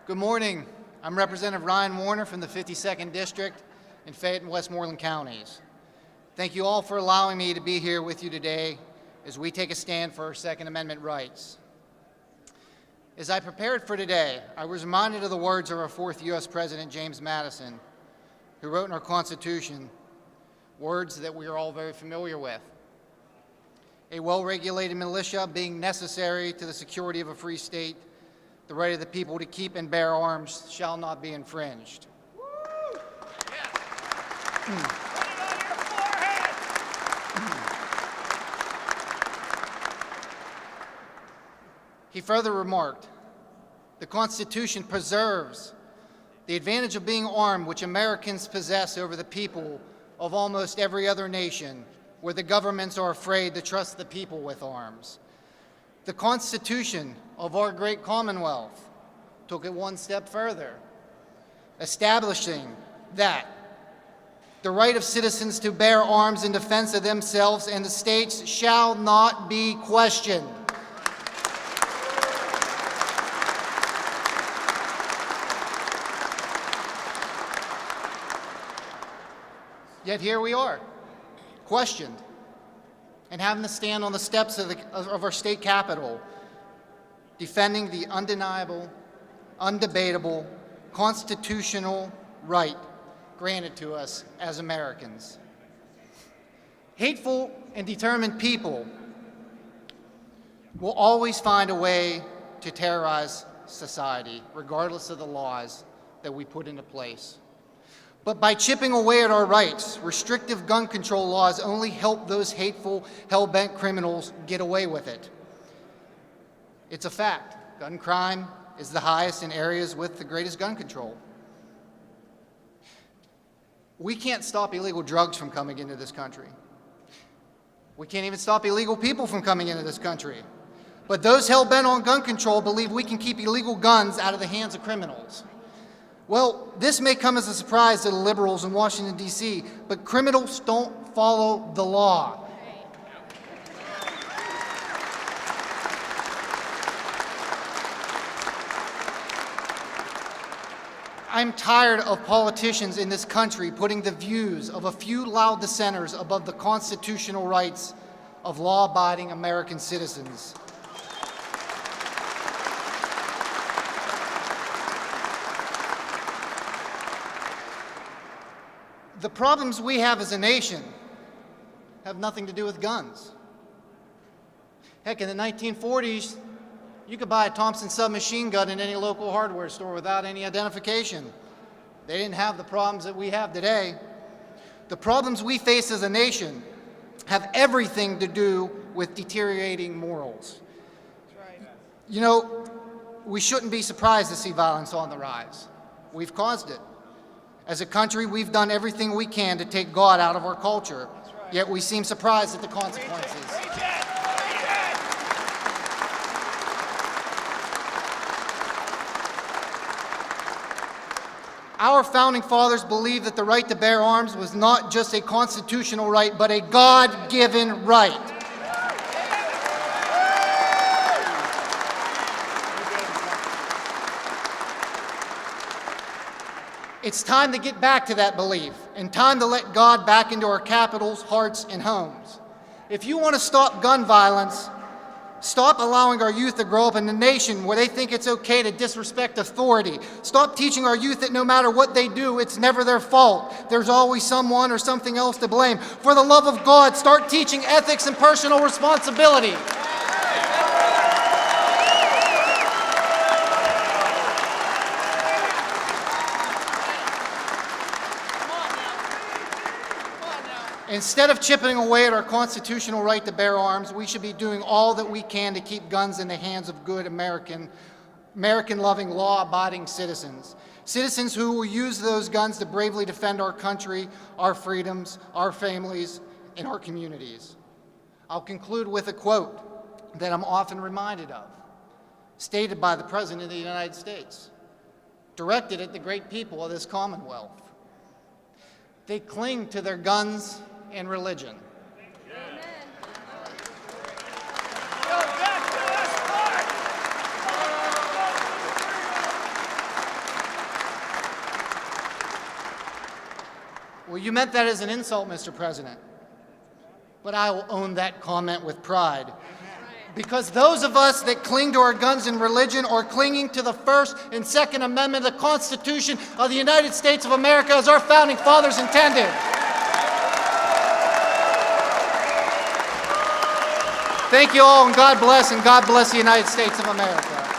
Good morning. I'm Representative Ryan Warner from the 52nd District in Fayette and Westmoreland counties. Thank you all for allowing me to be here with you today as we take a stand for our Second Amendment rights. As I prepared for today, I was reminded of the words of our fourth U.S. President, James Madison, who wrote in our Constitution words that we are all very familiar with. A well-regulated militia being necessary to the security of a free state, the right of the people to keep and bear arms shall not be infringed. Woo! Yes. Put it on your forehead. He further remarked, the Constitution preserves the advantage of being armed which Americans possess over the people of almost every other nation where the governments are afraid to trust the people with arms. The Constitution of our great Commonwealth took it one step further, establishing that the right of citizens to bear arms in defense of themselves and the states shall not be questioned. Yet here we are, questioned, and having to stand on the steps of our state capitol, defending the undeniable, undebatable, constitutional right granted to us as Americans. Hateful and determined people will always find a way to terrorize society, regardless of the laws that we put into place. But by chipping away at our rights, restrictive gun control laws only help those hateful, hell-bent criminals get away with it. It's a fact. Gun crime is the highest in areas with the greatest gun control. We can't stop illegal drugs from coming into this country. We can't even stop illegal people from coming into this country. But those hell-bent on gun control believe we can keep illegal guns out of the hands of criminals. Well, this may come as a surprise to the liberals in Washington, D.C., but criminals don't follow the law. I'm tired of politicians in this country putting the views of a few loud dissenters above the constitutional rights of law-abiding American citizens. The problems we have as a nation have nothing to do with guns. Heck, in the 1940s, you could buy a Thompson submachine gun in any local hardware store without any identification. They didn't have the problems that we have today. The problems we face as a nation have everything to do with deteriorating morals. That's right. You know, we shouldn't be surprised to see violence on the rise. We've caused it. As a country, we've done everything we can to take God out of our culture, yet we seem surprised at the consequences. Our founding fathers believed that the right to bear arms was not just a constitutional right, but a God-given right. It's time to get back to that belief and time to let God back into our capitals, hearts, and homes. If you want to stop gun violence, stop allowing our youth to grow up in a nation where they think it's okay to disrespect authority. Stop teaching our youth that no matter what they do, it's never their fault. There's always someone or something else to blame. For the love of God, start teaching ethics and personal responsibility. Instead of chipping away at our constitutional right to bear arms, we should be doing all that we can to keep guns in the hands of good American-loving, law-abiding citizens. Citizens who will use those guns to bravely defend our country, our freedoms, our families, and our communities. I'll conclude with a quote that I'm often reminded of, stated by the President of the United States, directed at the great people of this Commonwealth. They cling to their guns and religion. Well, you meant that as an insult, Mr. President. But I will own that comment with pride. Because those of us that cling to our guns and religion are clinging to the First and Second Amendment of the Constitution of the United States of America as our founding fathers intended. Thank you all, and God bless the United States of America.